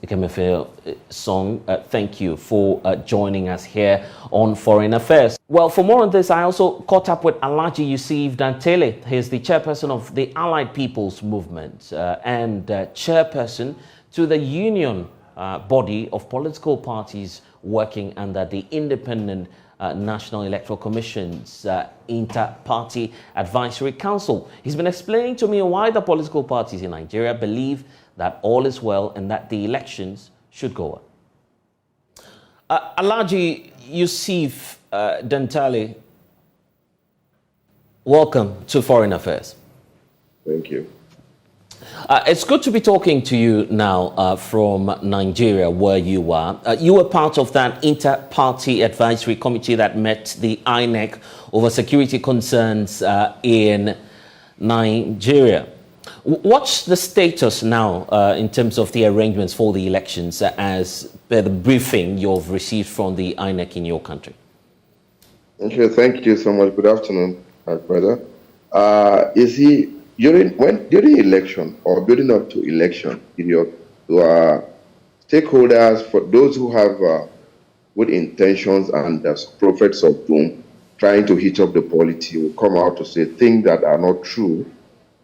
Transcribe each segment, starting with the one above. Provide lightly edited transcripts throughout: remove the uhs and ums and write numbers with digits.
Ekemefe Song, thank you for joining us here on Foreign Affairs. Well, for more on this, I also caught up with Alhaji Yusuf Mamman. He's the chairperson of the Allied People's Movement and chairperson to the union body of political parties working under the Independent National Electoral Commission's Inter-Party Advisory Council. He's been explaining to me why the political parties in Nigeria believe that all is well and that the elections should go on. Alhaji Yusuf Dantale, welcome to Foreign Affairs. Thank you. It's good to be talking to you now from Nigeria, where you are. You were part of that inter-party advisory committee that met the INEC over security concerns in Nigeria. What's the status now in terms of the arrangements for the elections as per the briefing you've received from the INEC in your country? Okay, thank you so much. Good afternoon, my brother. During election or building up to election period, stakeholders, for those who have good intentions and prophets of doom, trying to hitch up the polity, will come out to say things that are not true.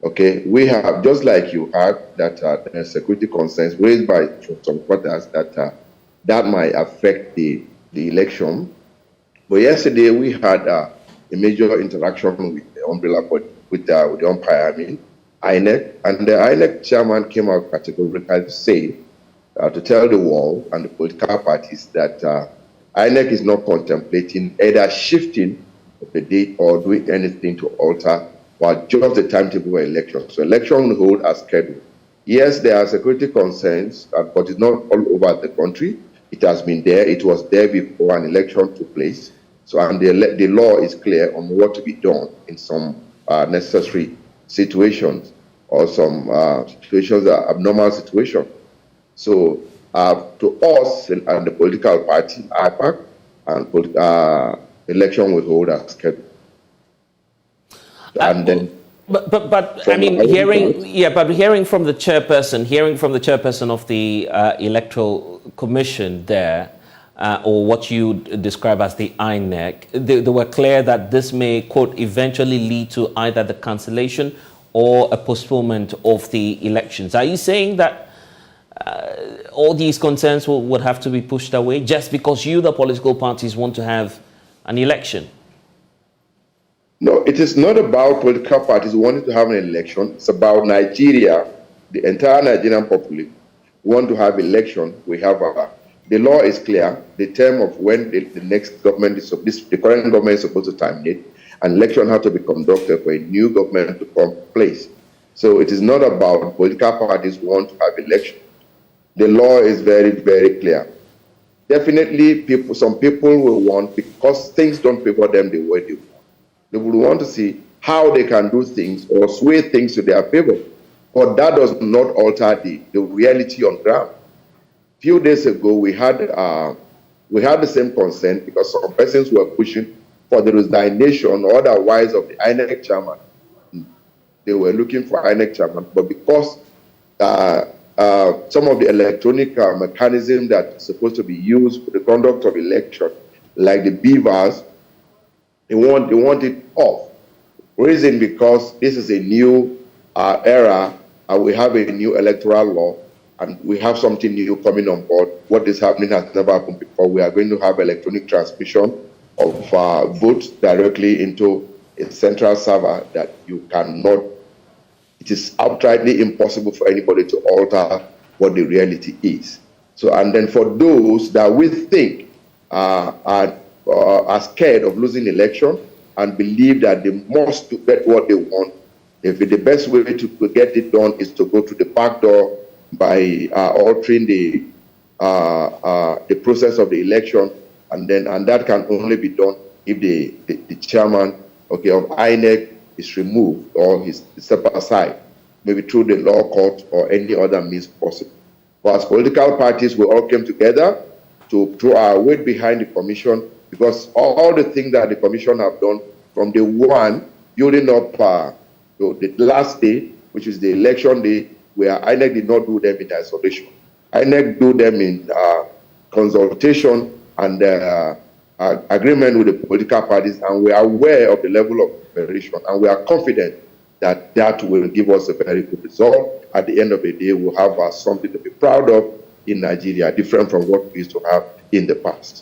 Okay, we have, just like you had, that security concerns raised by some quarters that might affect the election. But yesterday we had a major interaction with the umbrella body, with the umpire, INEC, and the INEC chairman came out categorically to say, to tell the world and the political parties that INEC is not contemplating either shifting the date or doing anything to alter or just the timetable for election. So election will hold as scheduled. Yes, there are security concerns, but it's not all over the country. It has been there. It was there before an election took place. So, and the law is clear on what to be done in some necessary situations or some situations that are abnormal situations. So, to us and the political party, IPAC, and election will hold as scheduled. And then, but I mean, hearing from the chairperson of the Electoral Commission there, or what you describe as the INEC, they were clear that this may, quote, eventually lead to either the cancellation or a postponement of the elections. Are you saying that all these concerns would have to be pushed away just because the political parties, want to have an election? No, it is not about political parties wanting to have an election. It's about Nigeria, the entire Nigerian population want to have election. We have the law is clear. The term of when the next government is the current government is supposed to terminate, and election has to be conducted for a new government to come place. So it is not about political parties want to have election. The law is very, very clear. Definitely, some people will want, because things don't favor them the way they want. They would want to see how they can do things or sway things to their favor. But that does not alter the reality on ground. A few days ago, we had the same concern because some persons were pushing for the resignation or otherwise of the INEC chairman. They were looking for INEC chairman, but because some of the electronic mechanism that's supposed to be used for the conduct of election, like the beavers, they want it off. Reason because this is a new era, and we have a new electoral law, and we have something new coming on board. What is happening has never happened before. We are going to have electronic transmission of votes directly into a central server that you cannot. It is outrightly impossible for anybody to alter what the reality is. So, and then for those that we think are scared of losing election and believe that they must get what they want, if the best way to get it done is to go to the back door by altering the process of the election, and that can only be done if the chairman of INEC is removed or is set aside, maybe through the law court or any other means possible. But as political parties, we all came together to throw our weight behind the commission, because all the things that the commission have done from the one building up the last day, which is the election day, where INEC did not do them in isolation. INEC do them in consultation and agreement with the political parties, and we are aware of the level of preparation, and we are confident that that will give us a very good result. At the end of the day, we'll have something to be proud of in Nigeria, different from what we used to have in the past.